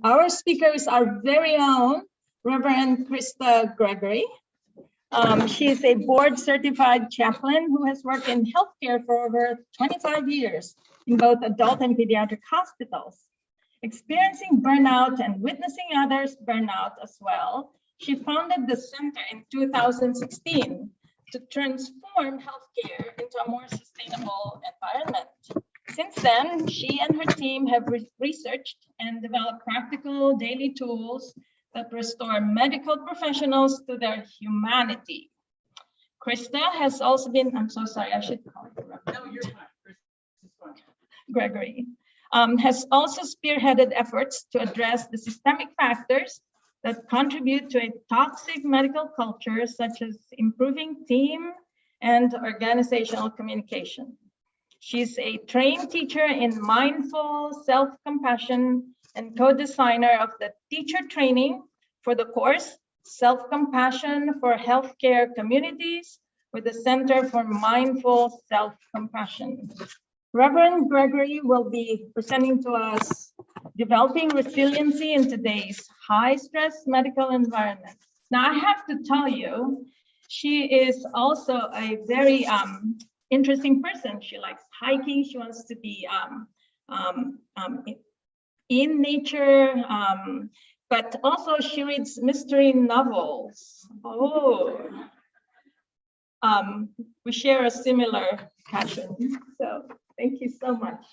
Our speaker is our very own Reverend Krista Gregory. She is a board-certified chaplain who has worked in healthcare for over 25 years in both adult and pediatric hospitals. Experiencing burnout and witnessing others burnout as well, she founded the center in 2016 to transform healthcare into a more sustainable environment. Since then, she and her team have researched and developed practical daily tools that restore medical professionals to their humanity. Krista has also been, I'm so sorry, I should call you. No, you're fine. Gregory has also spearheaded efforts to address the systemic factors that contribute to a toxic medical culture, such as improving team and organizational communication. She's a trained teacher in mindful self-compassion and co-designer of the teacher training for the course Self-Compassion for Healthcare Communities with the Center for Mindful Self-Compassion. Reverend Gregory will be presenting to us developing resiliency in today's high-stress medical environment. Now, I have to tell you, she is also a very interesting person. She likes hiking. She wants to be in nature, but also she reads mystery novels. Oh, we share a similar passion. So thank you so much.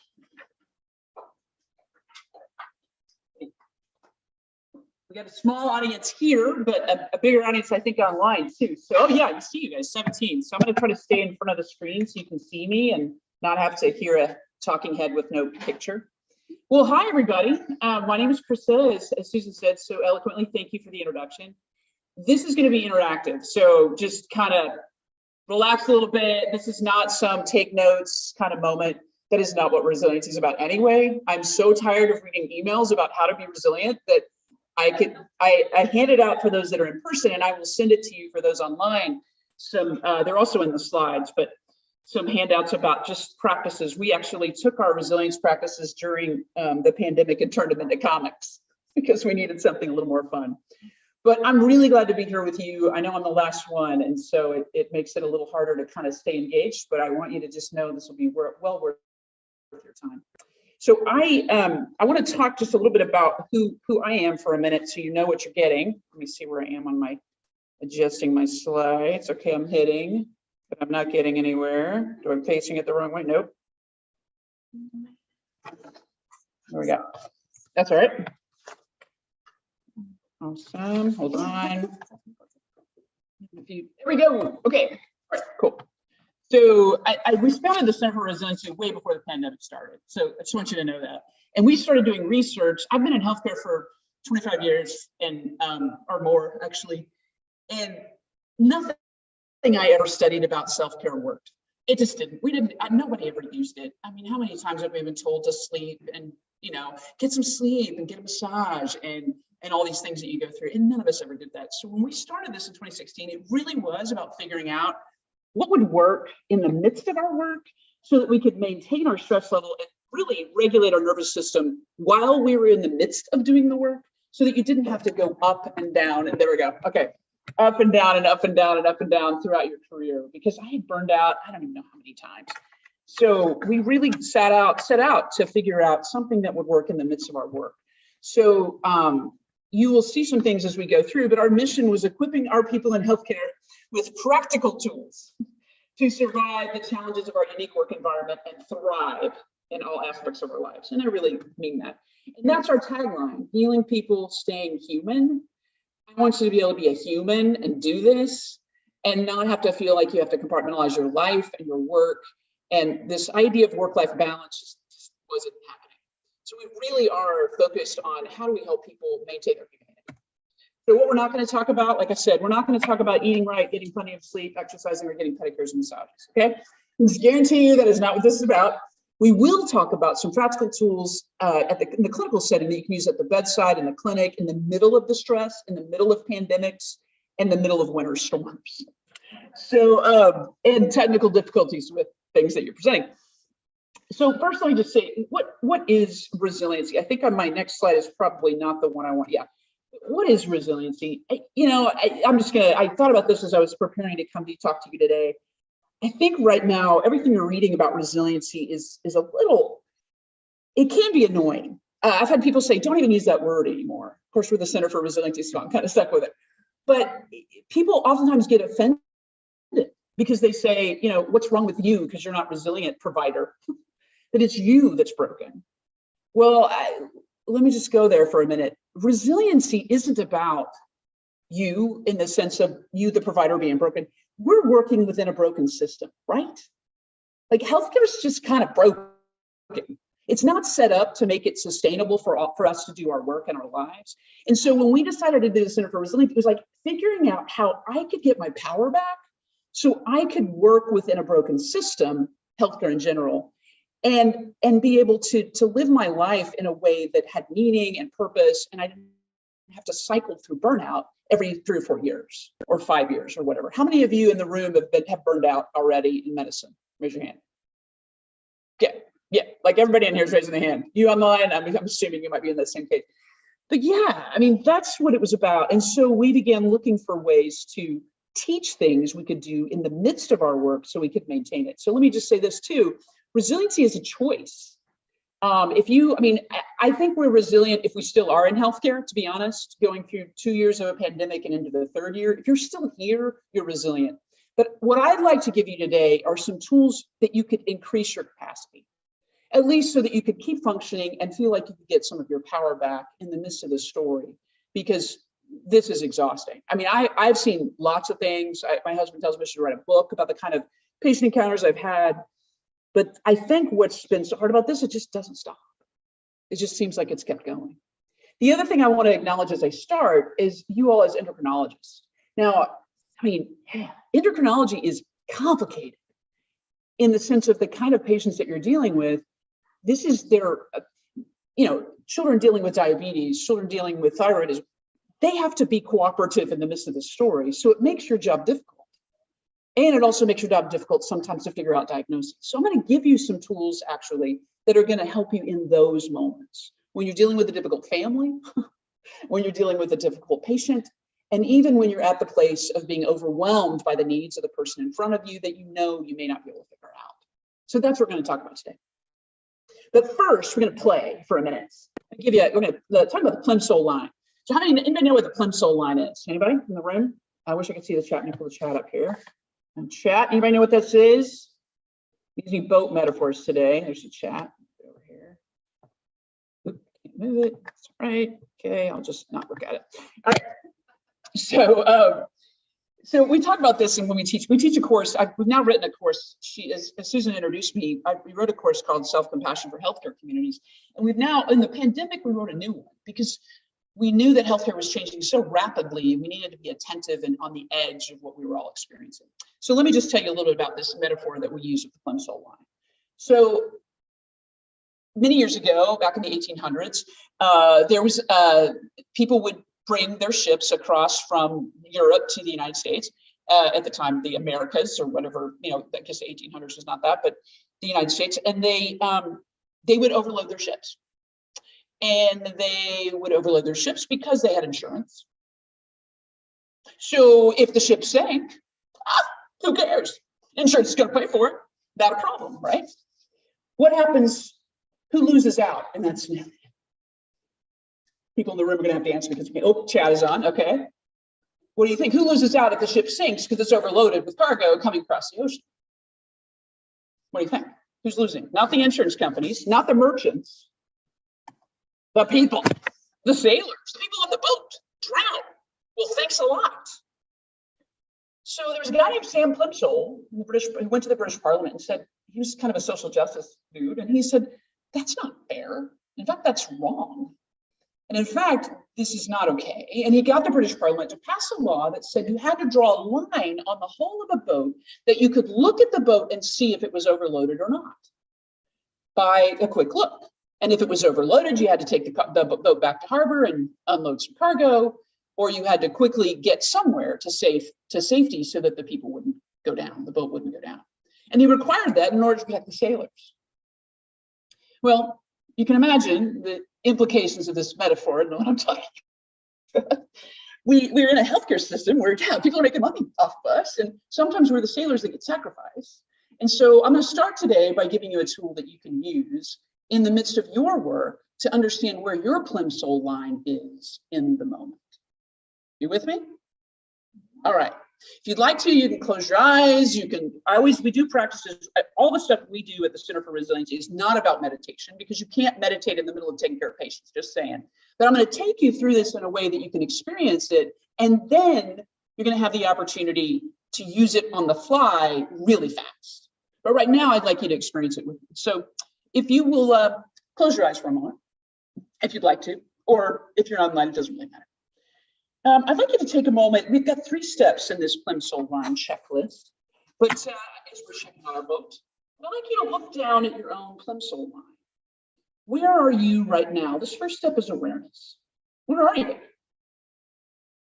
We got a small audience here, but a bigger audience, I think, online too. So, oh yeah, I see you guys, 17. So I'm going to try to stay in front of the screen so you can see me and not have to hear a talking head with no picture. Well, hi, everybody. My name is Krista, as Susan said so eloquently. Thank you for the introduction. This is going to be interactive, so just kind of relax a little bit. This is not some take notes kind of moment. That is not what resilience is about anyway. I'm so tired of reading emails about how to be resilient that I hand it out for those that are in person, and I will send it to you for those online. Some they're also in the slides, but some handouts about just practices. We actually took our resilience practices during the pandemic and turned them into comics because we needed something a little more fun. But I'm really glad to be here with you. I know I'm the last one, and so it makes it a little harder to kind of stay engaged, but I want you to just know this will be well worth your time. So I want to talk just a little bit about who I am for a minute so you know what you're getting. Let me see where I am on my adjusting my slides. Okay, I'm hitting, but I'm not getting anywhere. Do I facing it the wrong way? Nope. There we go. That's all right. Awesome. Hold on. There we go. Okay. All right, cool. So we founded the Center for Resiliency way before the pandemic started. So I just want you to know that. And we started doing research. I've been in healthcare for 25 years and or more actually. And nothing I ever studied about self-care worked. It just didn't. Nobody ever used it. I mean, how many times have we been told to sleep and, you know, get some sleep and get a massage and all these things that you go through. And none of us ever did that. So when we started this in 2016, it really was about figuring out what would work in the midst of our work so that we could maintain our stress level and really regulate our nervous system while we were in the midst of doing the work so that you didn't have to go up and down. And there we go. Okay. Up and down and up and down and up and down throughout your career, because I had burned out, I don't even know how many times. So we really set out to figure out something that would work in the midst of our work. So you will see some things as we go through, but our mission was equipping our people in healthcare with practical tools to survive the challenges of our unique work environment and thrive in all aspects of our lives. And I really mean that. And that's our tagline, healing people, staying human. I want you to be able to be a human and do this and not have to feel like you have to compartmentalize your life and your work. And this idea of work-life balance just wasn't happening. So we really are focused on how do we help people maintain their humanity. So what we're not going to talk about, like I said, we're not going to talk about eating right, getting plenty of sleep, exercising, or getting pedicures and massages, okay? I just guarantee you that is not what this is about. We will talk about some practical tools in the clinical setting that you can use at the bedside, in the clinic, in the middle of the stress, in the middle of pandemics, in the middle of winter storms. So, and technical difficulties with things that you're presenting. So first, let me just say, what is resiliency? I think on my next slide is probably not the one I want. Yeah. What is resiliency? I thought about this as I was preparing to come to talk to you today. I think right now, everything you're reading about resiliency is a little, it can be annoying. I've had people say, don't even use that word anymore. Of course, we're the Center for Resiliency, so I'm kind of stuck with it. But people oftentimes get offended because they say, what's wrong with you because you're not resilient provider, that it's you that's broken. Well, let me just go there for a minute. Resiliency isn't about you in the sense of you, the provider, being broken. We're working within a broken system, right? Like healthcare is just kind of broken. It's not set up to make it sustainable for us to do our work in our lives. And so when we decided to do the Center for Resilience, it was like figuring out how I could get my power back so I could work within a broken system, healthcare in general, and be able to live my life in a way that had meaning and purpose. And I didn't have to cycle through burnout every 3 or 4 years or 5 years or whatever. How many of you in the room have burned out already in medicine? Raise your hand. Yeah, like everybody in here is raising their hand. You online, I'm assuming you might be in that same case. But yeah, I mean, that's what it was about. And so we began looking for ways to teach things we could do in the midst of our work so we could maintain it. So let me just say this too. Resiliency is a choice. I think we're resilient if we still are in healthcare, to be honest, going through 2 years of a pandemic and into the 3rd year. If you're still here, you're resilient. But what I'd like to give you today are some tools that you could increase your capacity, at least so that you could keep functioning and feel like you could get some of your power back in the midst of the story, because this is exhausting. I mean, I've seen lots of things. My husband tells me I should write a book about the kind of patient encounters I've had. But I think what's been so hard about this, it just doesn't stop. It just seems like it's kept going. The other thing I want to acknowledge as I start is you all as endocrinologists. Now, I mean, endocrinology is complicated in the sense of the kind of patients that you're dealing with. This is their, children dealing with diabetes, children dealing with thyroidism. They have to be cooperative in the midst of the story. So it makes your job difficult. And it also makes your job difficult sometimes to figure out diagnosis. So I'm going to give you some tools actually that are going to help you in those moments. When you're dealing with a difficult family, when you're dealing with a difficult patient, and even when you're at the place of being overwhelmed by the needs of the person in front of you that you may not be able to figure out. So that's what we're going to talk about today. But first, we're going to play for a minute. We're going to talk about the Plimsoll line. So anybody know what the Plimsoll line is? Anybody in the room? I wish I could see the chat. Let me pull the chat up here. And chat, anybody know what this is? Using boat metaphors today. There's the chat over here. Oop, can't move it. That's right. Okay, I'll just not look at it. All right. So we talk about this, and when we teach a course. We've now written a course. As Susan introduced me, we wrote a course called Self-Compassion for Healthcare Communities. And we've now, in the pandemic, we wrote a new one because we knew that healthcare was changing so rapidly. We needed to be attentive and on the edge of what we were all experiencing. So let me just tell you a little bit about this metaphor that we use with the Plimsoll line. So many years ago, back in the 1800s, there was people would bring their ships across from Europe to the United States. At the time, the Americas or whatever, I guess the 1800s was not that, but the United States, and they would overload their ships. And they would overload their ships because they had insurance. So if the ship sank, who cares? Insurance is going to pay for it. Not a problem, right? What happens? Who loses out in that scenario? People in the room are going to have to answer because chat is on. Okay. What do you think? Who loses out if the ship sinks because it's overloaded with cargo coming across the ocean? What do you think? Who's losing? Not the insurance companies, not the merchants. The people, the sailors, the people on the boat drown. Well, thanks a lot. So there was a guy named Sam Plimsoll, who went to the British Parliament and said, he was kind of a social justice dude. And he said, that's not fair. In fact, that's wrong. And in fact, this is not okay. And he got the British Parliament to pass a law that said you had to draw a line on the hull of a boat that you could look at the boat and see if it was overloaded or not by a quick look. And if it was overloaded, you had to take the boat back to harbor and unload some cargo, or you had to quickly get somewhere to safety so that the people wouldn't go down, the boat wouldn't go down. And he required that in order to protect the sailors. Well, you can imagine the implications of this metaphor and what I'm talking about. We're in a healthcare system where, yeah, people are making money off of us, and sometimes we're the sailors that get sacrificed. And so I'm going to start today by giving you a tool that you can use in the midst of your work to understand where your plimsoll line is in the moment. You with me? All right. If you'd like to, you can close your eyes. You can, we do practices. All the stuff we do at the Center for Resiliency is not about meditation, because you can't meditate in the middle of taking care of patients, just saying. But I'm going to take you through this in a way that you can experience it. And then you're going to have the opportunity to use it on the fly really fast. But right now, I'd like you to experience it with me. So if you will close your eyes for a moment, if you'd like to, or if you're online, it doesn't really matter. I'd like you to take a moment. We've got 3 steps in this plimsoll line checklist, but as we're checking on our boat, I'd like you to look down at your own plimsoll line. Where are you right now? This first step is awareness. Where are you?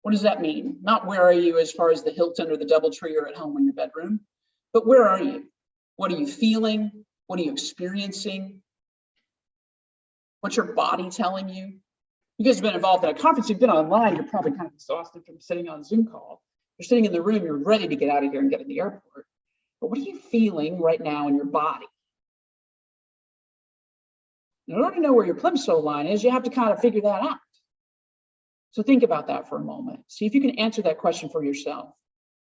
What does that mean? Not where are you as far as the Hilton or the DoubleTree or at home in your bedroom, but where are you? What are you feeling? What are you experiencing? What's your body telling you? You guys have been involved in a conference, you've been online, you're probably kind of exhausted from sitting on a Zoom call. You're sitting in the room, you're ready to get out of here and get to the airport. But what are you feeling right now in your body? In order to know where your plimsoll line is, you have to kind of figure that out. So think about that for a moment. See if you can answer that question for yourself.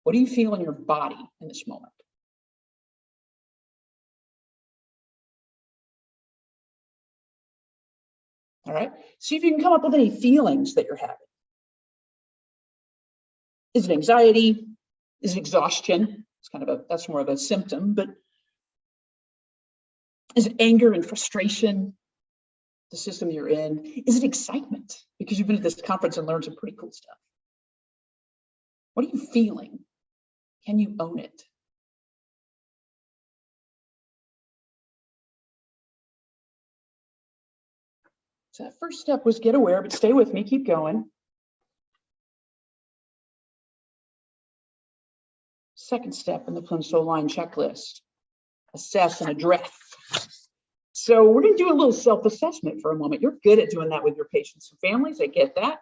What do you feel in your body in this moment? All right, see if you can come up with any feelings that you're having. Is it anxiety? Is it exhaustion? It's kind of that's more of a symptom, but is it anger and frustration? The system you're in? Is it excitement? Because you've been at this conference and learned some pretty cool stuff. What are you feeling? Can you own it? So that first step was get aware, but stay with me, keep going. Second step in the plimsoll line checklist, assess and address. So we're going to do a little self-assessment for a moment. You're good at doing that with your patients and families, I get that.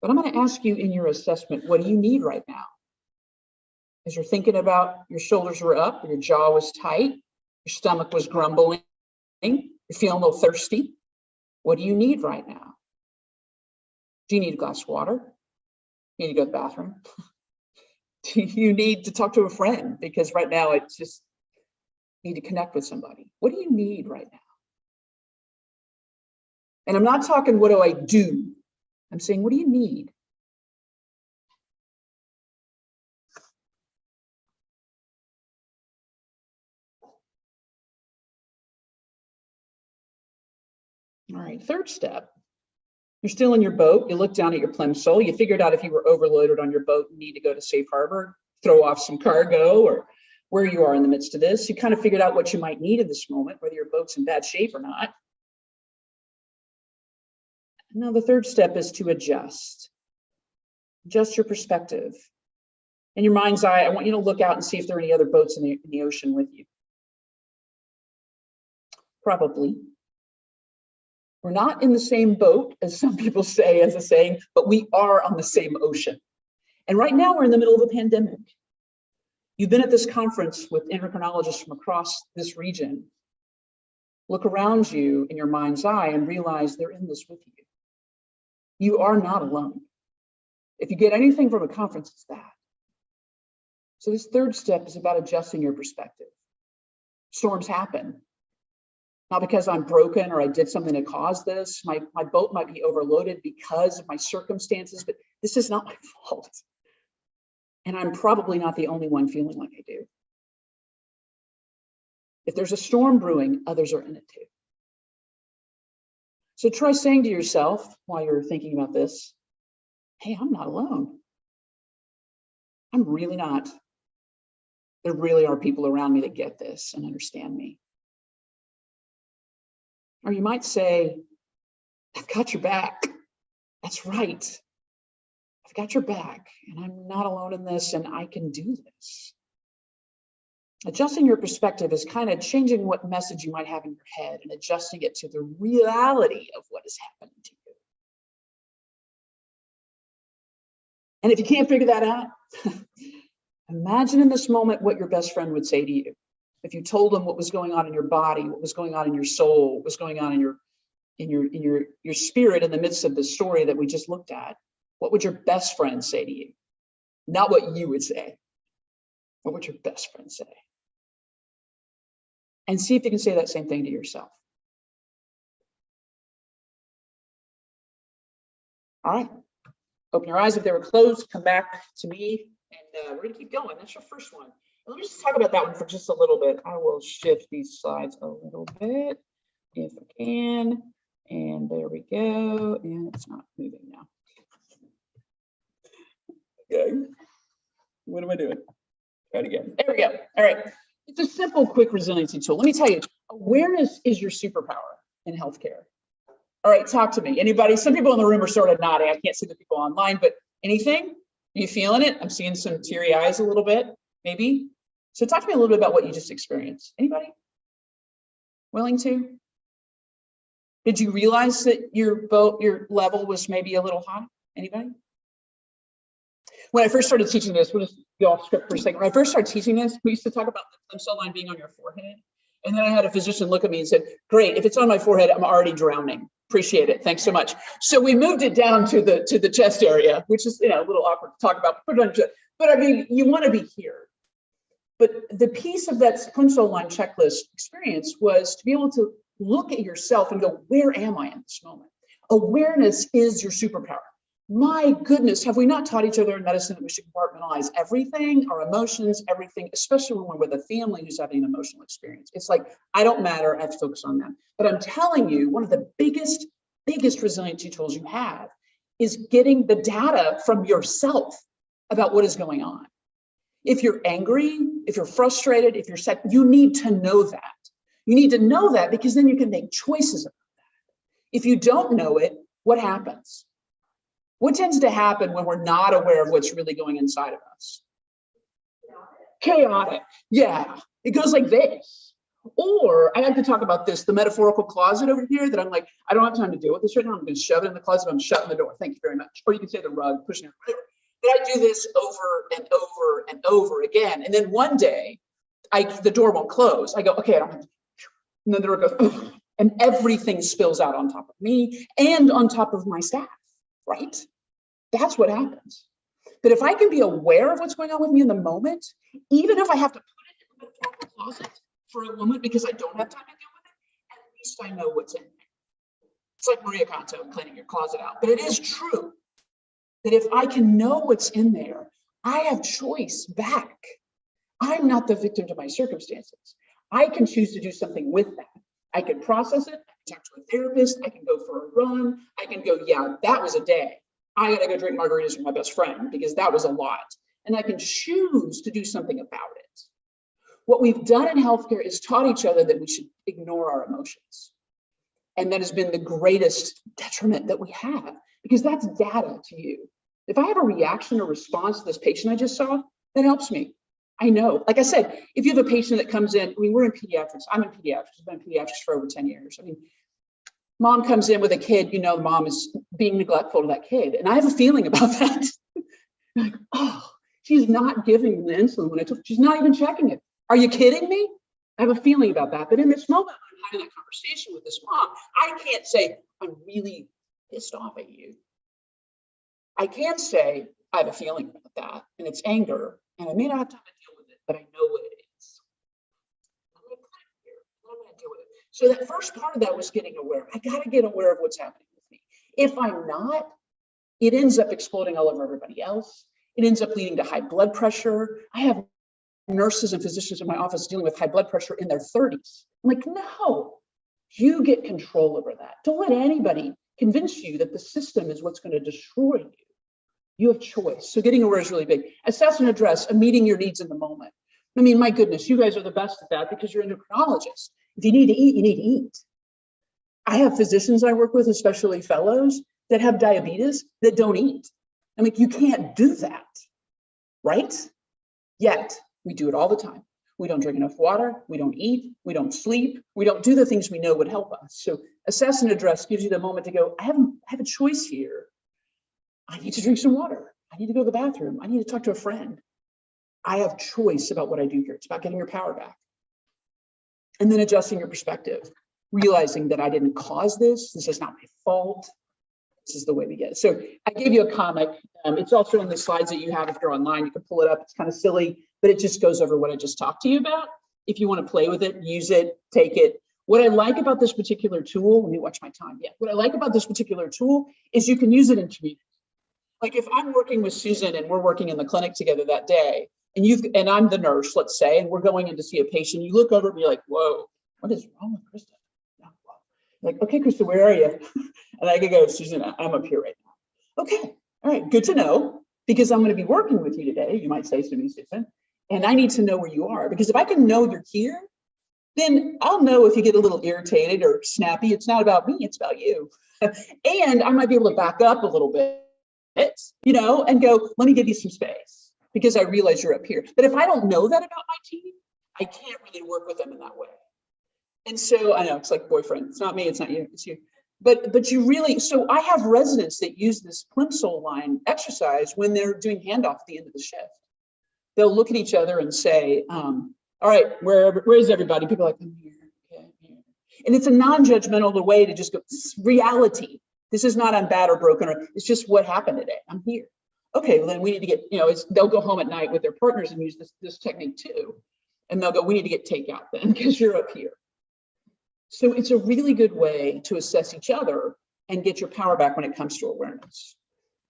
But I'm going to ask you in your assessment, what do you need right now? As you're thinking about your shoulders were up, your jaw was tight, your stomach was grumbling, you're feeling a little thirsty. What do you need right now? Do you need a glass of water? Do you need to go to the bathroom? Do you need to talk to a friend? Because right now it's just need to connect with somebody. What do you need right now? And I'm not talking, what do I do? I'm saying, what do you need? All right, third step. You're still in your boat. You look down at your plimsoll. You figured out if you were overloaded on your boat and need to go to safe harbor, throw off some cargo, or where you are in the midst of this. You kind of figured out what you might need in this moment, whether your boat's in bad shape or not. Now the third step is to adjust. Adjust your perspective. In your mind's eye, I want you to look out and see if there are any other boats in the ocean with you. Probably. We're not in the same boat, as some people say as a saying, but we are on the same ocean. And right now we're in the middle of a pandemic. You've been at this conference with endocrinologists from across this region. Look around you in your mind's eye and realize they're in this with you. You are not alone. If you get anything from a conference, it's that. So this third step is about adjusting your perspective. Storms happen. Not because I'm broken or I did something to cause this. My boat might be overloaded because of my circumstances, but this is not my fault. And I'm probably not the only one feeling like I do. If there's a storm brewing, others are in it too. So try saying to yourself while you're thinking about this, hey, I'm not alone. I'm really not. There really are people around me that get this and understand me. Or you might say, I've got your back. That's right. I've got your back and I'm not alone in this and I can do this. Adjusting your perspective is kind of changing what message you might have in your head and adjusting it to the reality of what is happening to you. And if you can't figure that out, imagine in this moment what your best friend would say to you. If you told them what was going on in your body, what was going on in your soul, what was going on in your spirit in the midst of the story that we just looked at, what would your best friend say to you? Not what you would say. What would your best friend say? And see if you can say that same thing to yourself. All right. Open your eyes if they were closed. Come back to me, and we're going to keep going. That's your first one. Let me just talk about that one for just a little bit. I will shift these slides a little bit if I can. And there we go. And it's not moving now. Okay. What am I doing? Try it again. There we go. All right. It's a simple, quick resiliency tool. Let me tell you, awareness is your superpower in healthcare. All right, talk to me. Anybody? Some people in the room are sort of nodding. I can't see the people online, but anything? Are you feeling it? I'm seeing some teary eyes a little bit, maybe. So talk to me a little bit about what you just experienced. Anybody willing to? Did you realize that your level was maybe a little high? Anybody? When I first started teaching this, we'll just go off script for a second. When I first started teaching this, we used to talk about the stem cell line being on your forehead. And then I had a physician look at me and said, great, if it's on my forehead, I'm already drowning. Appreciate it. Thanks so much. So we moved it down to the chest area, which is, a little awkward to talk about. But I mean, you want to be here. But the piece of that stem cell line checklist experience was to be able to look at yourself and go, where am I in this moment? Awareness is your superpower. My goodness, have we not taught each other in medicine that we should compartmentalize everything, our emotions, everything, especially when we're with a family who's having an emotional experience? It's like, I don't matter, I have to focus on them. But I'm telling you, one of the biggest resiliency tools you have is getting the data from yourself about what is going on. If you're angry, if you're frustrated, if you're sad, you need to know that. You need to know that because then you can make choices about that. If you don't know it, what happens? What tends to happen when we're not aware of what's really going inside of us? Chaotic. Yeah, it goes like this. Or I like to talk about this, the metaphorical closet over here that I'm like, I don't have time to deal with this right now. I'm going to shove it in the closet. I'm shutting the door. Thank you very much. Or you can say the rug, pushing it, whatever. But I do this over and over and over again. And then one day, the door won't close. I go, okay, I don't have to. And then the door goes, ugh, and everything spills out on top of me and on top of my staff, right? That's what happens. But if I can be aware of what's going on with me in the moment, even if I have to put it in the closet for a moment because I don't have time to deal with it, at least I know what's in there. It's like Maria Konto cleaning your closet out. But it is true that if I can know what's in there, I have choice back. I'm not the victim to my circumstances. I can choose to do something with that. I can process it, I can talk to a therapist, I can go for a run, I can go, yeah, that was a day. I gotta go drink margaritas with my best friend because that was a lot. And I can choose to do something about it. What we've done in healthcare is taught each other that we should ignore our emotions. And that has been the greatest detriment that we have because that's data to you. If I have a reaction or response to this patient I just saw, that helps me. I know, like I said, if you have a patient that comes in, we're in pediatrics. I'm in pediatrics. I've been in pediatrics for over 10 years. Mom comes in with a kid, the mom is being neglectful to that kid. And I have a feeling about that. Like, oh, she's not giving the insulin when I took, she's not even checking it. Are you kidding me? I have a feeling about that. But in this moment, when I'm having that conversation with this mom, I can't say, I'm really pissed off at you. I can say, I have a feeling about that, and it's anger, and I may not have time to deal with it, but I know what it is. I'm going to put it here, and I'm going to deal with it. So that first part of that was getting aware. I got to get aware of what's happening with me. If I'm not, it ends up exploding all over everybody else. It ends up leading to high blood pressure. I have nurses and physicians in my office dealing with high blood pressure in their 30s. I'm like, no, you get control over that. Don't let anybody convince you that the system is what's going to destroy you. You have choice. So getting aware is really big. Assess and address and meeting your needs in the moment. I mean, my goodness, you guys are the best at that because you're endocrinologists. If you need to eat, you need to eat. I have physicians I work with, especially fellows, that have diabetes that don't eat. I mean, you can't do that, right? Yet we do it all the time. We don't drink enough water. We don't eat. We don't sleep. We don't do the things we know would help us. So assess and address gives you the moment to go, I have a choice here. I need to drink some water. I need to go to the bathroom. I need to talk to a friend. I have choice about what I do here. It's about getting your power back. And then adjusting your perspective, realizing that I didn't cause this. This is not my fault. This is the way we get it. So I gave you a comic. It's also in the slides that you have if you're online. You can pull it up. It's kind of silly, but it just goes over what I just talked to you about. If you want to play with it, use it, take it. What I like about this particular tool, let me watch my time. Yeah. What I like about this particular tool is you can use it in community. Like if I'm working with Susan and we're working in the clinic together that day, and I'm the nurse, let's say, and we're going in to see a patient, you look over and you're like, whoa, what is wrong with Krista? Like, okay, Krista, where are you? And I can go, Susan, I'm up here right now. Okay, all right, good to know, because I'm going to be working with you today. You might say to me, Susan, and I need to know where you are, because if I can know you're here, then I'll know if you get a little irritated or snappy. It's not about me, it's about you. And I might be able to back up a little bit, and go, let me give you some space, because I realize you're up here. But if I don't know that about my team, I can't really work with them in that way. And so I know it's like boyfriend. It's not me. It's not you. It's you. But you really. So I have residents that use this plimsoll line exercise when they're doing handoff at the end of the shift. They'll look at each other and say, "All right, where is everybody?" People are like, "I'm here." Okay, I'm here. And it's a non-judgmental way to just go. This is reality. This is not I'm bad or broken, or it's just what happened today. I'm here. Okay, well then we need to get. They'll go home at night with their partners and use this technique too, and they'll go, "We need to get takeout then because you're up here." So it's a really good way to assess each other and get your power back when it comes to awareness.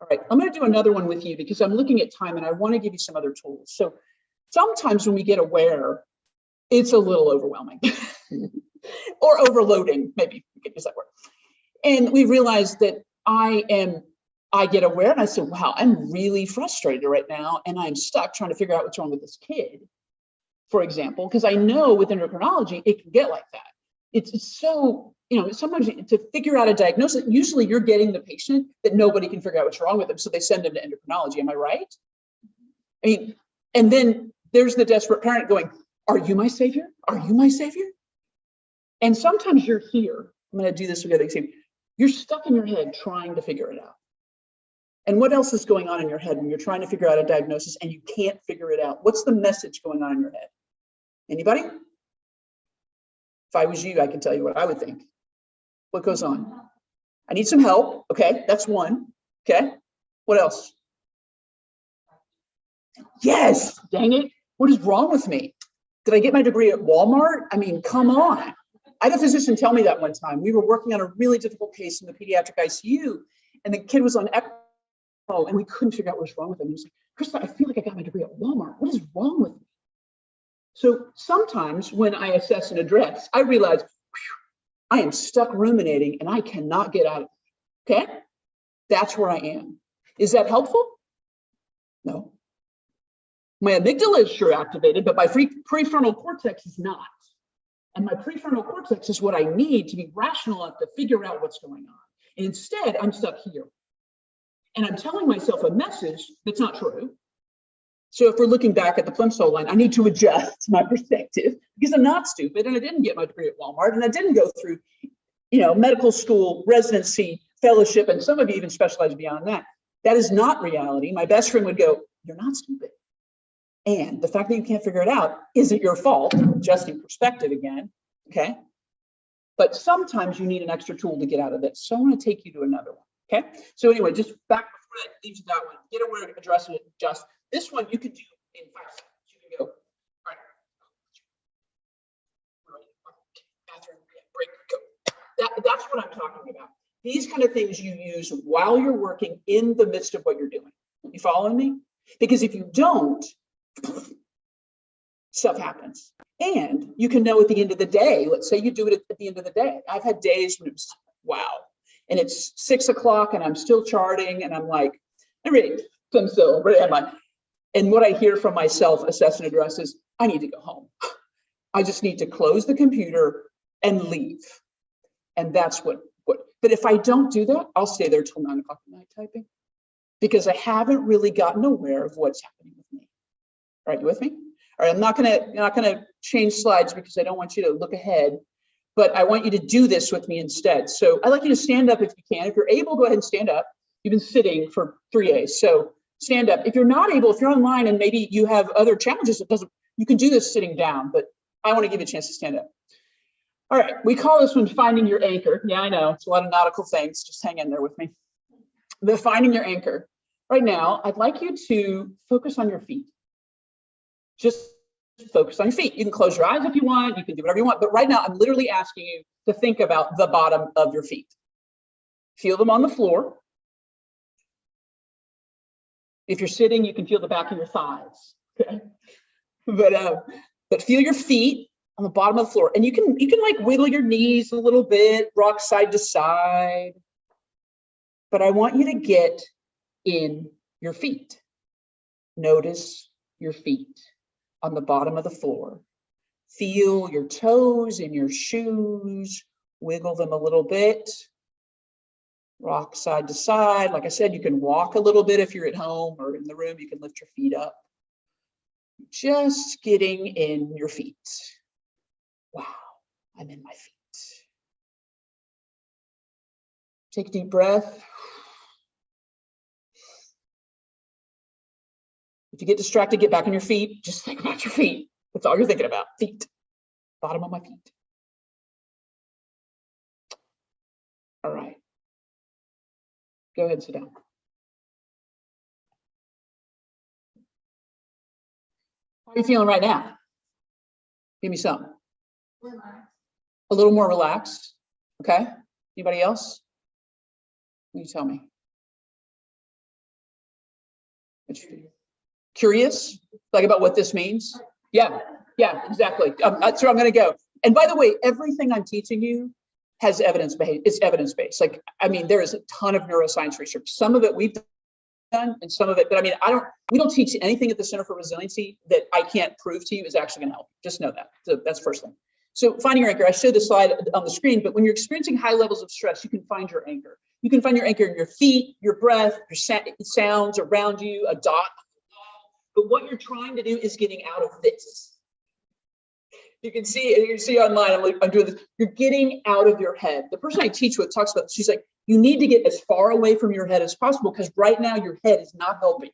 All right, I'm going to do another one with you because I'm looking at time and I want to give you some other tools. So sometimes when we get aware, it's a little overwhelming or overloading, maybe we could use that word. And we realize that I get aware and I say, wow, I'm really frustrated right now and I'm stuck trying to figure out what's wrong with this kid, for example, because I know with endocrinology, it can get like that. It's so, sometimes to figure out a diagnosis, usually you're getting the patient that nobody can figure out what's wrong with them. So they send them to endocrinology. Am I right? I mean, and then there's the desperate parent going, are you my savior? Are you my savior? And sometimes you're here. I'm going to do this together. You're stuck in your head trying to figure it out. And what else is going on in your head when you're trying to figure out a diagnosis and you can't figure it out? What's the message going on in your head? Anybody? If I was you, I can tell you what I would think. What goes on? I need some help. Okay, that's one. Okay, what else? Yes, dang it. What is wrong with me? Did I get my degree at Walmart? I mean, come on. I had a physician tell me that one time. We were working on a really difficult case in the pediatric ICU, and the kid was on ECMO, and we couldn't figure out what was wrong with him. He was like, Krista, I feel like I got my degree at Walmart. What is wrong with me? So sometimes when I assess and address, I realize I am stuck ruminating and I cannot get out of it. Okay, that's where I am. Is that helpful? No. My amygdala is sure activated, but my prefrontal cortex is not. And my prefrontal cortex is what I need to be rational enough to figure out what's going on. And instead, I'm stuck here. And I'm telling myself a message that's not true. So if we're looking back at the plimsoll line, I need to adjust my perspective because I'm not stupid and I didn't get my degree at Walmart and I didn't go through, medical school, residency, fellowship, and some of you even specialize beyond that. That is not reality. My best friend would go, you're not stupid. And the fact that you can't figure it out isn't your fault, adjusting perspective again, okay? But sometimes you need an extra tool to get out of this. So I want to take you to another one, okay? So anyway, just back before that leaves you that one, get aware, address it, adjust. This one you could do in 5 seconds. You can go, all right, bathroom, break, go. That's what I'm talking about. These kind of things you use while you're working in the midst of what you're doing. You following me? Because if you don't, stuff happens. And you can know at the end of the day, let's say you do it at the end of the day. I've had days when it's wow. And it's 6 o'clock and I'm still charting and I'm like, I'm ready. I'm still, where am I? And what I hear from myself, assess and address, is I need to go home. I just need to close the computer and leave. And that's what, but if I don't do that, I'll stay there till 9 o'clock at night typing because I haven't really gotten aware of what's happening with me. All right, you with me? All right, I'm not gonna change slides because I don't want you to look ahead, but I want you to do this with me instead. So I'd like you to stand up if you can. If you're able, go ahead and stand up. You've been sitting for 3 days, so stand up. If you're not able, if you're online and maybe you have other challenges, you can do this sitting down, but I want to give you a chance to stand up. All right, we call this one finding your anchor. Yeah, I know, it's a lot of nautical things. Just hang in there with me. The finding your anchor. Right now, I'd like you to focus on your feet. Just focus on your feet. You can close your eyes if you want. You can do whatever you want. But right now, I'm literally asking you to think about the bottom of your feet. Feel them on the floor. If you're sitting, you can feel the back of your thighs. Okay? But feel your feet on the bottom of the floor. And you can like wiggle your knees a little bit, rock side to side. But I want you to get in your feet. Notice your feet on the bottom of the floor. Feel your toes in your shoes, wiggle them a little bit, rock side to side. Like I said, you can walk a little bit if you're at home or in the room, you can lift your feet up. Just getting in your feet. Wow, I'm in my feet. Take a deep breath. If you get distracted, get back on your feet. Just think about your feet. That's all you're thinking about. Feet. Bottom of my feet. All right. Go ahead and sit down. How are you feeling right now? Give me some. Relax. A little more relaxed. Okay. Anybody else? You tell me. Curious, like about what this means? Yeah, exactly. That's where I'm going to go. And by the way, everything I'm teaching you has evidence-based. It's evidence-based. Like, I mean, there is a ton of neuroscience research. Some of it we've done, and some of it, but I mean, we don't teach anything at the Center for Resiliency that I can't prove to you is actually going to help. Just know that. So that's first thing. So finding your anchor, I showed the slide on the screen, but when you're experiencing high levels of stress, you can find your anchor. You can find your anchor in your feet, your breath, your sounds around you, a dot. But what you're trying to do is getting out of this. You can see online, I'm doing this. You're getting out of your head. The person I teach with talks about, she's like, you need to get as far away from your head as possible because right now your head is not helping.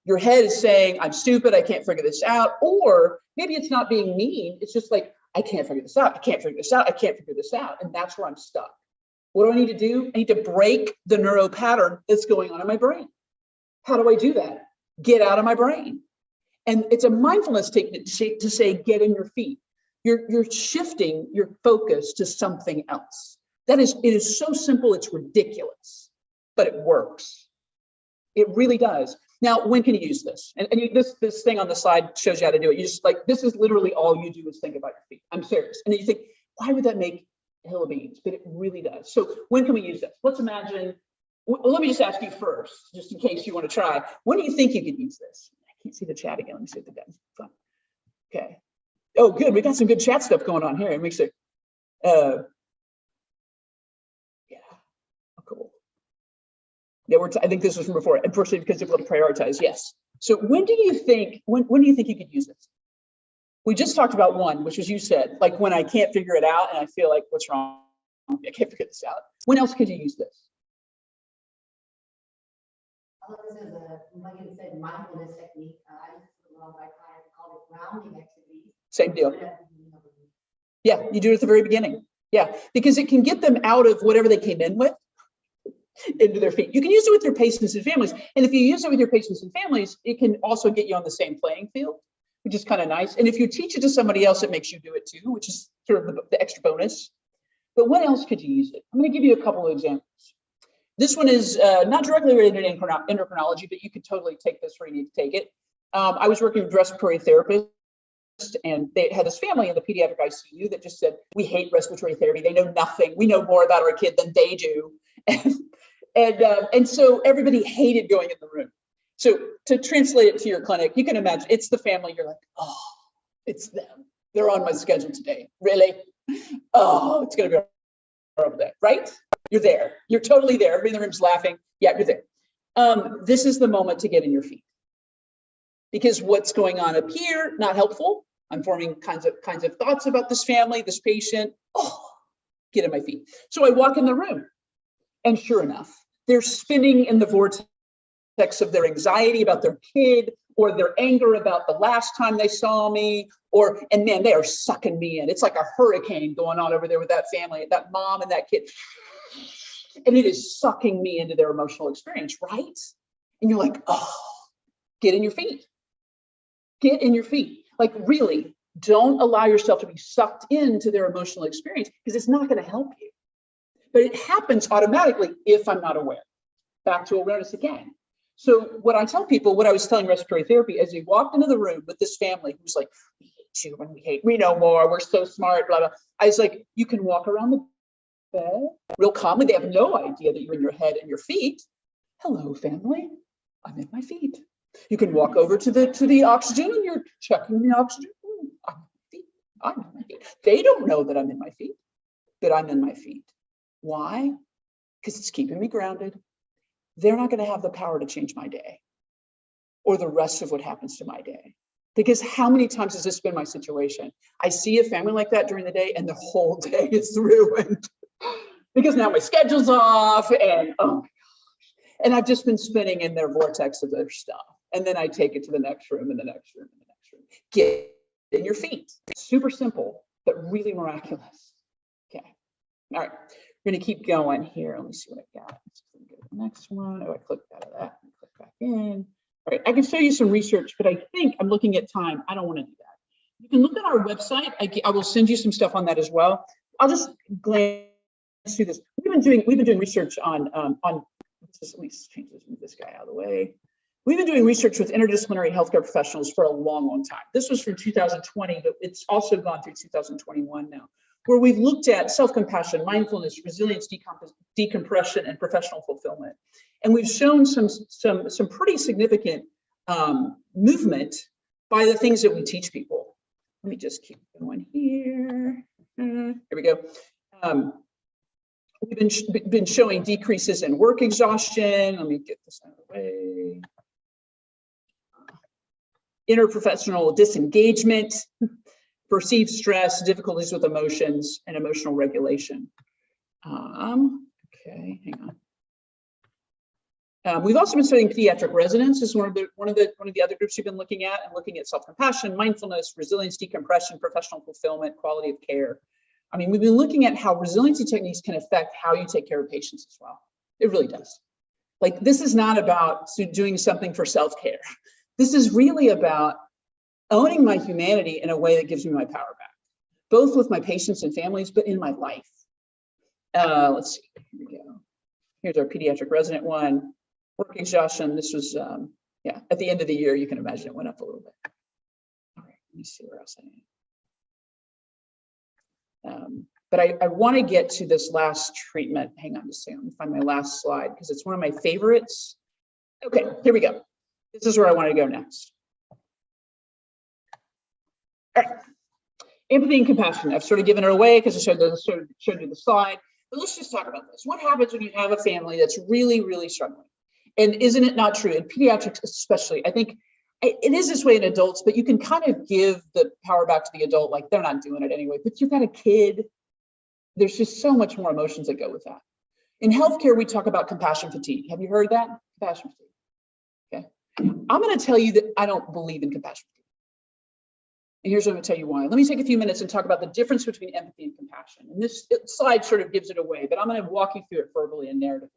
Your head is saying, I'm stupid, I can't figure this out. Or maybe it's not being mean. It's just like, I can't figure this out. I can't figure this out. I can't figure this out. And that's where I'm stuck. What do I need to do? I need to break the neuro pattern that's going on in my brain. How do I do that? Get out of my brain. And it's a mindfulness technique to say, get in your feet. You're shifting your focus to something else. It is so simple, it's ridiculous, but it works. It really does. Now, when can you use this? And this thing on the slide shows you how to do it. You just like, this is literally all you do is think about your feet. I'm serious. And then you think, why would that make a hill of beans? But it really does. So when can we use this? Let's imagine, well, let me just ask you first, just in case you want to try. When do you think you could use this? I can't see the chat again. Let me see if it does. Fun. Okay. Oh, good. We got some good chat stuff going on here. It makes it, yeah. Oh, cool. Yeah, I think this was from before. Unfortunately, because of what to prioritize. Yes. So when do you think you could use this? We just talked about one, which was you said, like when I can't figure it out and I feel like, what's wrong? I can't figure this out. When else could you use this? This is like you said, mindfulness technique. I just call it grounding activity. Same deal. Yeah, you do it at the very beginning. Yeah, because it can get them out of whatever they came in with into their feet. You can use it with your patients and families. And if you use it with your patients and families, it can also get you on the same playing field, which is kind of nice. And if you teach it to somebody else, it makes you do it too, which is sort of the extra bonus. But when else could you use it? I'm going to give you a couple of examples. This one is not directly related to endocrinology, but you could totally take this where you need to take it. I was working with respiratory therapists, and they had this family in the pediatric ICU that just said, we hate respiratory therapy. They know nothing. We know more about our kid than they do. And so everybody hated going in the room. So to translate it to your clinic, you can imagine it's the family. You're like, oh, it's them. They're on my schedule today. Really? Oh, it's going to be a horrible day, right? You're there. You're totally there. Everybody in the room's laughing. Yeah, you're there. This is the moment to get in your feet. because what's going on up here, not helpful. I'm forming kinds of thoughts about this family, this patient. Oh, get in my feet. So I walk in the room, and sure enough, they're spinning in the vortex of their anxiety about their kid, or their anger about the last time they saw me, and man, they are sucking me in. It's like a hurricane going on over there with that family, that mom and that kid. And it is sucking me into their emotional experience, right? And you're like, oh, get in your feet. Get in your feet. Like, really, don't allow yourself to be sucked into their emotional experience, because it's not going to help you. But it happens automatically if I'm not aware. Back to awareness again. So what I tell people, what I was telling respiratory therapy, as they walked into the room with this family who's like, we hate you and we know more, we're so smart, blah, blah. I was like, you can walk around the bed real calmly. They have no idea that you're in your head and your feet. Hello, family. I'm in my feet. You can walk over to the oxygen and you're checking the oxygen. I'm in my feet. I'm in my feet. They don't know that I'm in my feet, that I'm in my feet. Why? Because it's keeping me grounded. They're not going to have the power to change my day or the rest of what happens to my day. Because how many times has this been my situation? I see a family like that during the day and the whole day is ruined because now my schedule's off and oh my gosh. And I've just been spinning in their vortex of their stuff. And then I take it to the next room and the next room and the next room. Get in your feet. Super simple, but really miraculous. Okay. All right. We're going to keep going here. Let me see what I got. Let's go to the next one. Oh, I clicked out of that and click back in. All right. I can show you some research, but I think I'm looking at time. I don't want to do that. You can look at our website. I will send you some stuff on that as well. I'll just glance through this. We've been doing research on let me change this, move this guy out of the way. We've been doing research with interdisciplinary healthcare professionals for a long, long time. This was from 2020, but it's also gone through 2021 now, where we've looked at self-compassion, mindfulness, resilience, decompression, and professional fulfillment. And we've shown some pretty significant movement by the things that we teach people. Let me just keep going here. Here we go. We've been showing decreases in work exhaustion. Let me get this out of the way. Interprofessional disengagement, perceived stress, difficulties with emotions, and emotional regulation. Okay, hang on. We've also been studying pediatric residents as one of the other groups we've been looking at, and looking at self-compassion, mindfulness, resilience, decompression, professional fulfillment, quality of care. I mean, we've been looking at how resiliency techniques can affect how you take care of patients as well. It really does. Like, this is not about doing something for self-care. This is really about owning my humanity in a way that gives me my power back, both with my patients and families, but in my life. Let's see, here we go. Here's our pediatric resident one. Work exhaustion, this was, yeah, at the end of the year, you can imagine it went up a little bit. All right, let me see where else I am. But I want to get to this last treatment. Hang on just a second, let me find my last slide because it's one of my favorites. Okay, here we go. This is where I want to go next. All right. Empathy and compassion. I've sort of given it away because I showed you the slide. But let's just talk about this. What happens when you have a family that's really, really struggling? And isn't it not true? In pediatrics especially, I think it is this way in adults, but you can kind of give the power back to the adult, like they're not doing it anyway. But you've got a kid. There's just so much more emotions that go with that. In healthcare, we talk about compassion fatigue. Have you heard that? Compassion fatigue. Okay. I'm going to tell you that I don't believe in compassion fatigue. And here's what I'm going to tell you why. Let me take a few minutes and talk about the difference between empathy and compassion. And this slide sort of gives it away, but I'm going to walk you through it verbally and narratively.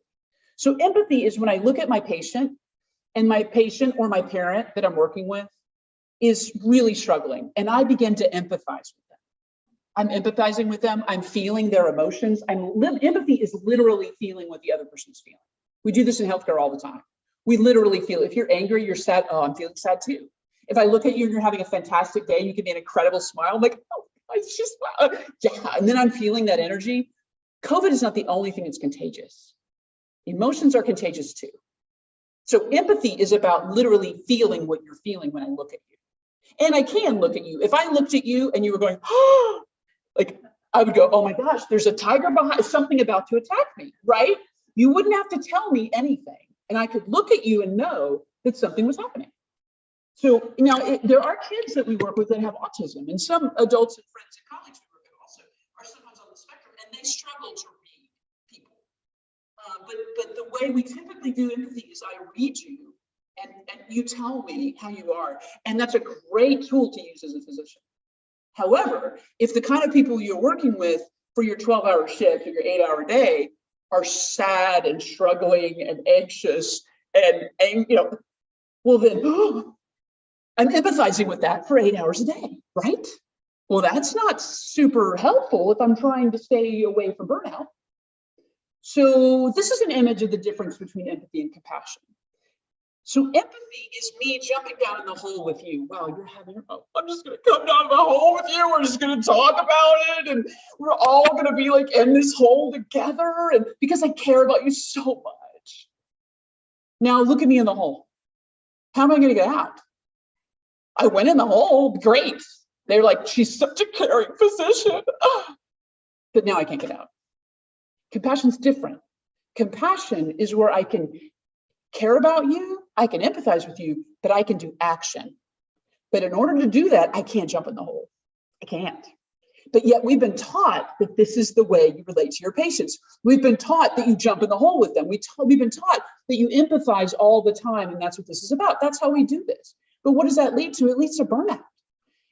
So empathy is when I look at my patient, and my patient or my parent that I'm working with is really struggling, and I begin to empathize with them. I'm empathizing with them. I'm feeling their emotions. Empathy is literally feeling what the other person's feeling. We do this in healthcare all the time. We literally feel, if you're angry, you're sad. Oh, I'm feeling sad too. If I look at you and you're having a fantastic day, you give me an incredible smile. I'm like, oh, it's just, yeah. And then I'm feeling that energy. COVID is not the only thing that's contagious. Emotions are contagious too. So empathy is about literally feeling what you're feeling when I look at you. And I can look at you. If I looked at you and you were going, oh, like I would go, oh my gosh, there's a tiger behind, something about to attack me, right? You wouldn't have to tell me anything. And I could look at you and know that something was happening. So now there are kids that we work with that have autism, and some adults and friends and colleagues we work with also are sometimes on the spectrum, and they struggle to read people. But the way we typically do empathy is I read you and you tell me how you are. And that's a great tool to use as a physician. However, if the kind of people you're working with for your 12-hour shift or your 8-hour day are sad and struggling and anxious and you know, well then, I'm empathizing with that for 8 hours a day, right? Well, that's not super helpful if I'm trying to stay away from burnout. So this is an image of the difference between empathy and compassion. So empathy is me jumping down in the hole with you. Wow, you're having, I'm just gonna come down the hole with you. We're just gonna talk about it. And we're all gonna be like in this hole together. And because I care about you so much. Now look at me in the hole. How am I gonna get out? I went in the hole, great. They're like, she's such a caring physician. But now I can't get out. Compassion's different. Compassion is where I can care about you, I can empathize with you, but I can do action. But in order to do that, I can't jump in the hole. I can't. But yet we've been taught that this is the way you relate to your patients. We've been taught that you jump in the hole with them. We've been taught that you empathize all the time, and that's what this is about. That's how we do this. But what does that lead to? It leads to burnout.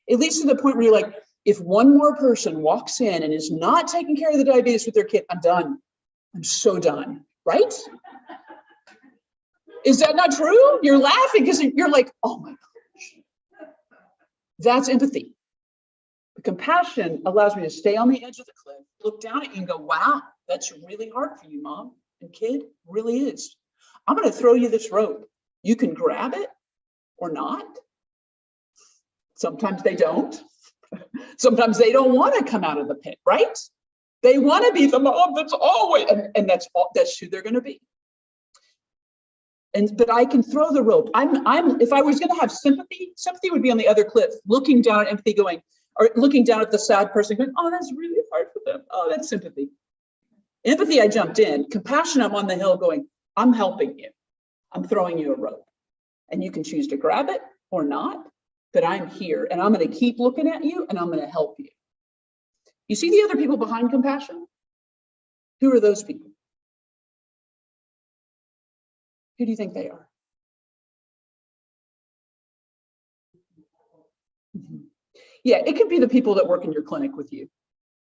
It leads to the point where you're like, if one more person walks in and is not taking care of the diabetes with their kid, I'm done. I'm so done, right? Is that not true? You're laughing because you're like, oh my gosh. That's empathy. The compassion allows me to stay on the edge of the cliff, look down at you and go, wow, that's really hard for you, mom and kid, really is. I'm going to throw you this rope. You can grab it or not. Sometimes they don't. Sometimes they don't want to come out of the pit, right? They want to be the mom that's always, and that's who they're going to be. But I can throw the rope. If I was going to have sympathy would be on the other cliff, looking down at empathy going, or looking down at the sad person going, oh, that's really hard for them. Oh, that's sympathy. Empathy, I jumped in. Compassion, I'm on the hill going, I'm helping you. I'm throwing you a rope. And you can choose to grab it or not, but I'm here and I'm going to keep looking at you and I'm going to help you. You see the other people behind compassion? Who are those people? Who do you think they are? Yeah, it could be the people that work in your clinic with you,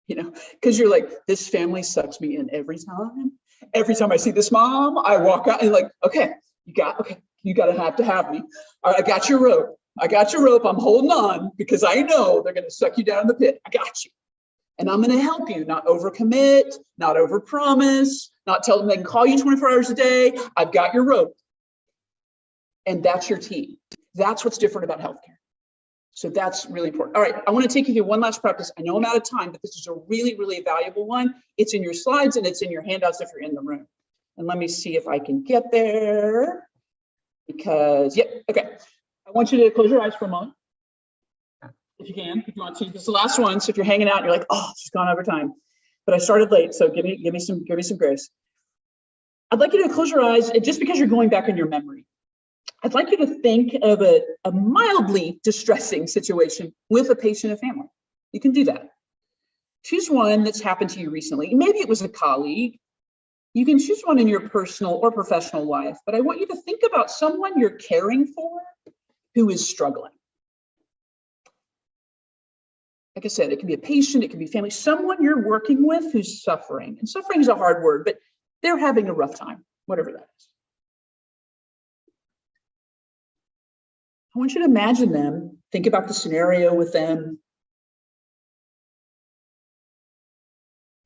you know, because you're like, this family sucks me in every time. Every time I see this mom, I walk out and like, okay, you got to have me. All right, I got your rope. I'm holding on because I know they're going to suck you down in the pit. I got you. And I'm going to help you, not overcommit, not overpromise, not tell them they can call you 24 hours a day. I've got your rope. And that's your team. That's what's different about healthcare. So that's really important. All right, I want to take you through one last practice. I know I'm out of time, but this is a really, really valuable one. It's in your slides and it's in your handouts if you're in the room. And let me see if I can get there. Because, okay. I want you to close your eyes for a moment. If you can, if you want to. This is the last one. So if you're hanging out and you're like, oh, she's gone over time. But I started late, so give me some grace. I'd like you to close your eyes, and just because you're going back in your memory. I'd like you to think of a mildly distressing situation with a patient and family. You can do that. Choose one that's happened to you recently. Maybe it was a colleague. You can choose one in your personal or professional life, but I want you to think about someone you're caring for who is struggling. Like I said, it can be a patient, it can be family, someone you're working with who's suffering. And suffering is a hard word, but they're having a rough time, whatever that is. I want you to imagine them, think about the scenario with them.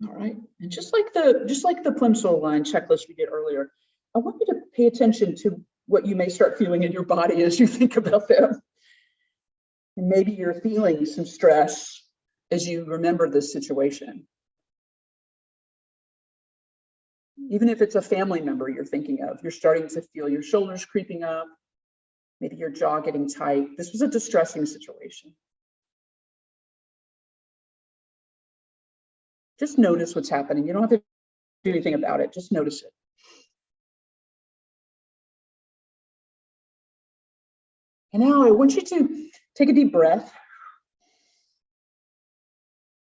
All right, and just like the Plimsoll line checklist we did earlier, I want you to pay attention to what you may start feeling in your body as you think about them. And maybe you're feeling some stress as you remember this situation. Even if it's a family member you're thinking of, you're starting to feel your shoulders creeping up, maybe your jaw getting tight. This was a distressing situation. Just notice what's happening. You don't have to do anything about it. Just notice it. And now I want you to take a deep breath.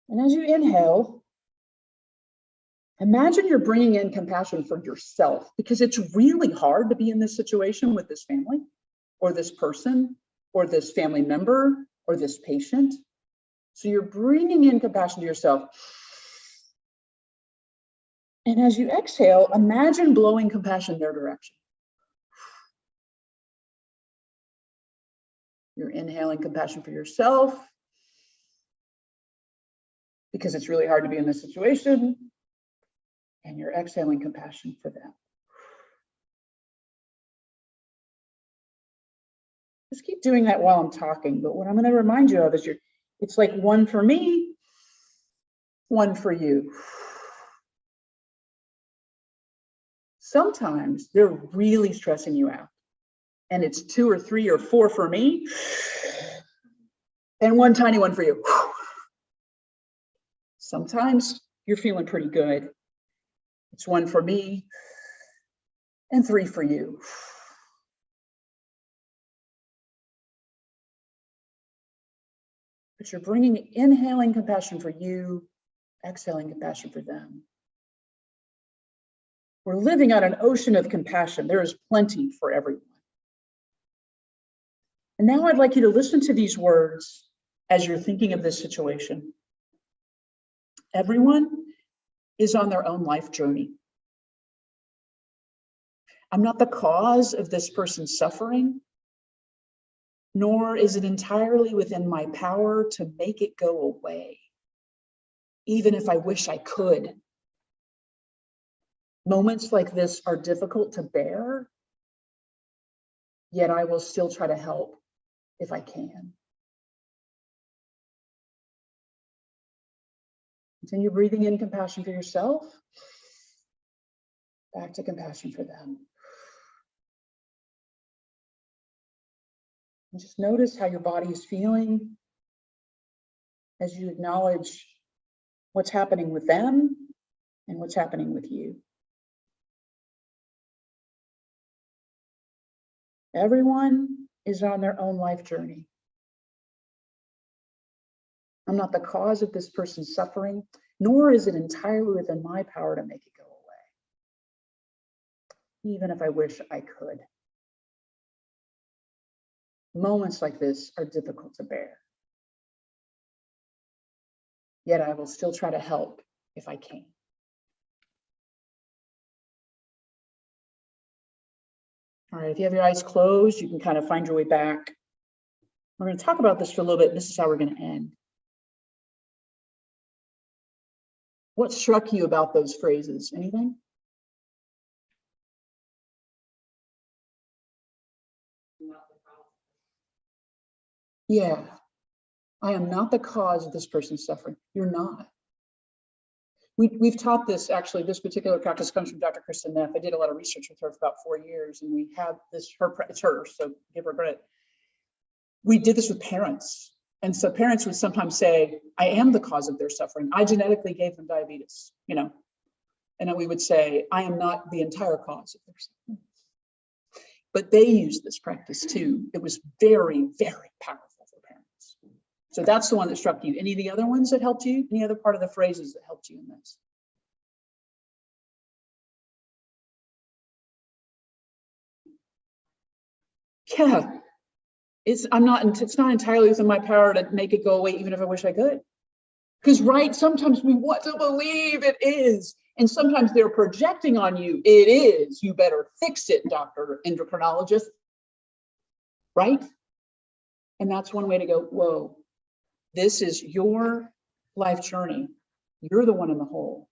And as you inhale, imagine you're bringing in compassion for yourself, because it's really hard to be in this situation with this family or this person or this family member or this patient. So you're bringing in compassion to yourself. And as you exhale, imagine blowing compassion their direction. You're inhaling compassion for yourself because it's really hard to be in this situation. And you're exhaling compassion for them. Just keep doing that while I'm talking. But what I'm going to remind you of is it's like one for me, one for you. Sometimes they're really stressing you out. And it's 2 or 3 or 4 for me, and one tiny one for you. Sometimes you're feeling pretty good. It's 1 for me and 3 for you. But you're inhaling compassion for you, exhaling compassion for them. We're living on an ocean of compassion. There is plenty for everyone. And now I'd like you to listen to these words as you're thinking of this situation. Everyone is on their own life journey. I'm not the cause of this person's suffering, nor is it entirely within my power to make it go away, even if I wish I could. Moments like this are difficult to bear, yet I will still try to help if I can. Continue breathing in compassion for yourself, back to compassion for them. And just notice how your body is feeling as you acknowledge what's happening with them and what's happening with you. Everyone is on their own life journey. I'm not the cause of this person's suffering, nor is it entirely within my power to make it go away, even if I wish I could. Moments like this are difficult to bear, yet I will still try to help if I can. All right, if you have your eyes closed, you can kind of find your way back. We're going to talk about this for a little bit. This is how we're going to end. What struck you about those phrases? Anything? Yeah, I am not the cause of this person's suffering. You're not. We've taught this, actually, this particular practice comes from Dr. Kristen Neff. I did a lot of research with her for about 4 years, and we have this, it's hers, so give her credit. We did this with parents. And so parents would sometimes say, I am the cause of their suffering. I genetically gave them diabetes, you know. And then we would say, I am not the entire cause of their suffering. But they used this practice too. It was very, very powerful for parents. So that's the one that struck you. Any of the other ones that helped you? Any other part of the phrases that helped you in this? Yeah, it's not entirely within my power to make it go away, even if I wish I could. Because right, sometimes we want to believe it is. And sometimes they're projecting on you, it is. You better fix it, Dr. Endocrinologist. Right? And that's one way to go, whoa, this is your life journey. You're the one in the hole.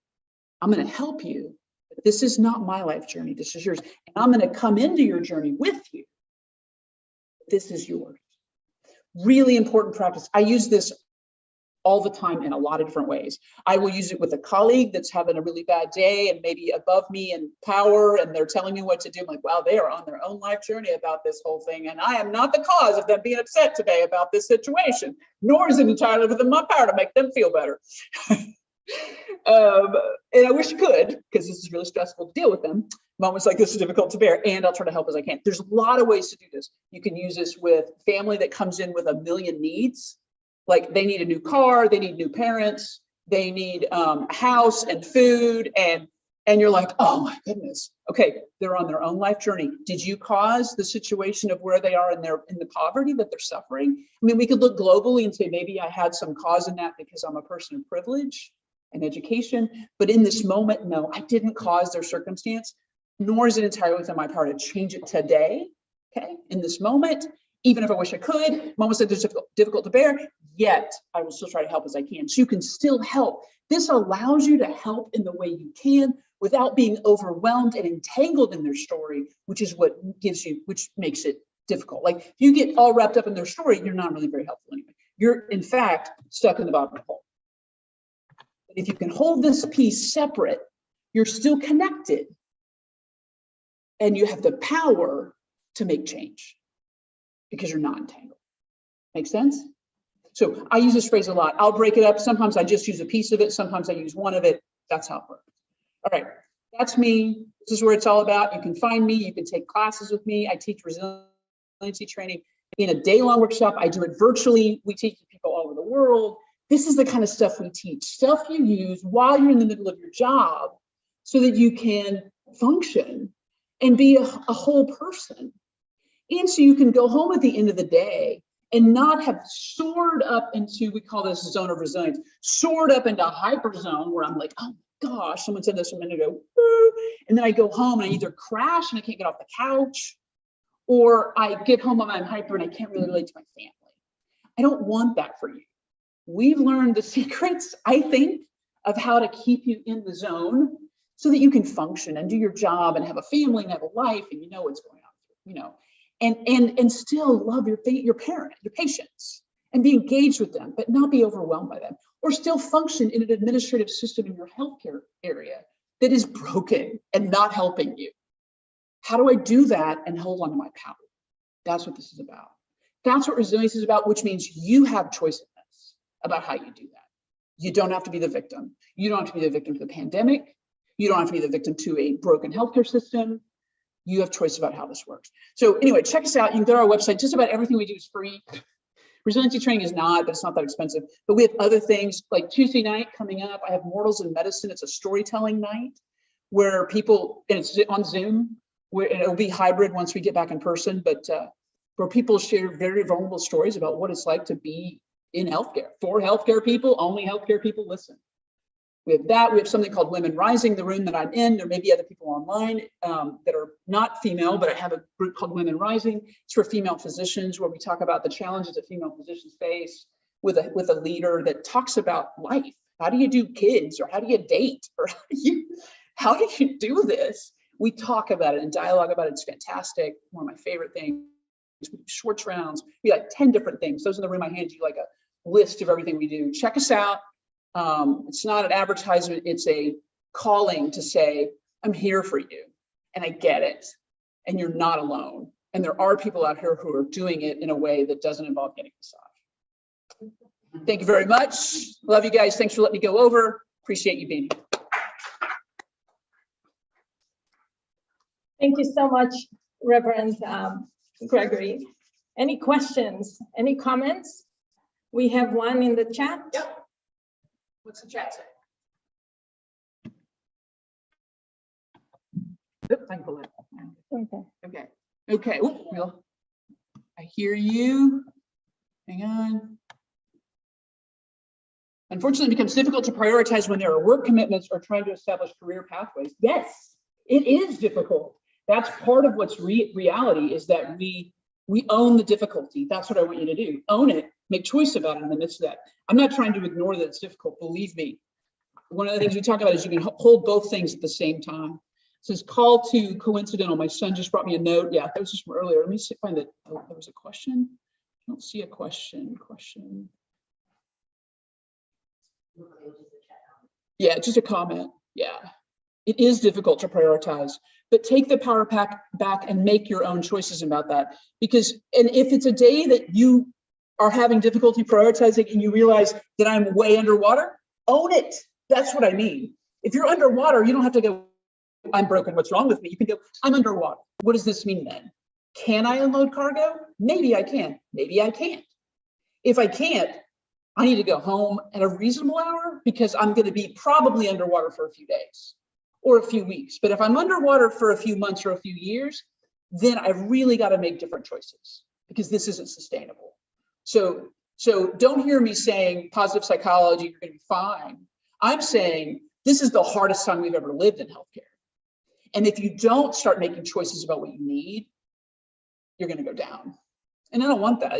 I'm going to help you. But this is not my life journey. This is yours. And I'm going to come into your journey with you. This is yours. Really important practice. I use this all the time in a lot of different ways. I will use it with a colleague that's having a really bad day and maybe above me in power, and they're telling me what to do. I'm like, wow, they are on their own life journey about this whole thing. And I am not the cause of them being upset today about this situation, nor is it entirely within my power to make them feel better. And I wish I could, because this is really stressful to deal with them. moments like this are difficult to bear, and I'll try to help as I can. There's a lot of ways to do this. You can use this with family that comes in with a million needs. Like they need a new car, they need new parents, they need a house and food, and you're like, oh my goodness. Okay, they're on their own life journey. Did you cause the situation of where they are in the poverty that they're suffering? I mean, we could look globally and say, maybe I had some cause in that because I'm a person of privilege and education. But in this moment, no, I didn't cause their circumstance, nor is it entirely within my power to change it today. Okay, in this moment, even if I wish I could, moments that are difficult to bear, yet I will still try to help as I can. So you can still help. This allows you to help in the way you can without being overwhelmed and entangled in their story, which is what which makes it difficult. Like if you get all wrapped up in their story, you're not really very helpful anyway. You're in fact stuck in the bottom of the hole. But if you can hold this piece separate, you're still connected and you have the power to make change because you're not entangled. Make sense? So I use this phrase a lot. I'll break it up. Sometimes I just use a piece of it. Sometimes I use one of it. That's how it works. All right, that's me. This is where it's all about. You can find me. You can take classes with me. I teach resiliency training in a day-long workshop. I do it virtually. We teach people all over the world. This is the kind of stuff we teach, stuff you use while you're in the middle of your job so that you can function and be a whole person. And so you can go home at the end of the day and not have soared up into, we call this zone of resilience, soared up into hyper zone where I'm like, oh gosh, someone said this a minute ago, and then I go home and I either crash and I can't get off the couch, or I get home and I'm hyper and I can't really relate to my family. I don't want that for you. We've learned the secrets, I think, of how to keep you in the zone so that you can function and do your job and have a family and have a life and you know what's going on, and still love your parent, your patients, and be engaged with them, but not be overwhelmed by them, or still function in an administrative system in your healthcare area that is broken and not helping you. How do I do that and hold on to my power? That's what this is about. That's what resilience is about, which means you have choice in this about how you do that. You don't have to be the victim. You don't have to be the victim to the pandemic. You don't have to be the victim to a broken healthcare system. You have choice about how this works. So anyway, check us out. You can go to our website. Just about everything we do is free. Resiliency training is not, but it's not that expensive. But we have other things like Tuesday night coming up. I have Mortals in Medicine. It's a storytelling night where people, and it's on Zoom, where it'll be hybrid once we get back in person, but where people share very vulnerable stories about what it's like to be in healthcare. For healthcare people, only healthcare people listen. We have that. We have something called Women Rising, the room that I'm in. There may be other people online that are not female, but I have a group called Women Rising. It's for female physicians where we talk about the challenges that female physicians face with a leader that talks about life. How do you do kids, or how do you date, or how do you do this? We talk about it and dialogue about it. It's fantastic. One of my favorite things. We do shorts rounds. We got 10 different things. Those in the room, I handed you like a list of everything we do. Check us out. It's not an advertisement, it's a calling to say, I'm here for you and I get it and you're not alone. And there are people out here who are doing it in a way that doesn't involve getting a massage. Thank you very much. Love you guys. Thanks for letting me go over. Appreciate you being here. Thank you so much, Reverend Gregory. Any questions, any comments? We have one in the chat. Yep. What's the chat say? Oops, I can pull it up. Okay. Okay. Ooh, well, I hear you. Hang on. Unfortunately, it becomes difficult to prioritize when there are work commitments or trying to establish career pathways. Yes, it is difficult. That's part of what's reality, is that we own the difficulty. That's what I want you to do. Own it. Make choice about it in the midst of that. I'm not trying to ignore that it's difficult. Believe me. One of the things we talk about is you can hold both things at the same time. It says call to coincidental. My son just brought me a note. Yeah, that was just from earlier. Let me see, find that. Oh, there was a question. I don't see a question. Yeah, just a comment. Yeah, it is difficult to prioritize, but take the power back and make your own choices about that. Because, and if it's a day that you are having difficulty prioritizing and you realize that I'm way underwater, own it. That's what I mean. If you're underwater, you don't have to go I'm broken, what's wrong with me? You can go, I'm underwater. What does this mean then? Can I unload cargo? Maybe I can, maybe I can't. If I can't, I need to go home at a reasonable hour because I'm going to be probably underwater for a few days or a few weeks. But if I'm underwater for a few months or a few years, then I've really got to make different choices because this isn't sustainable. So don't hear me saying positive psychology, you're going to be fine. I'm saying this is the hardest time we've ever lived in healthcare. And if you don't start making choices about what you need, you're going to go down. And I don't want that.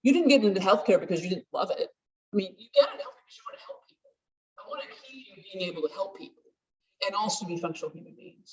You didn't get into healthcare because you didn't love it. I mean, you got into healthcare because you want to help people. I want to keep you being able to help people and also be functional human beings.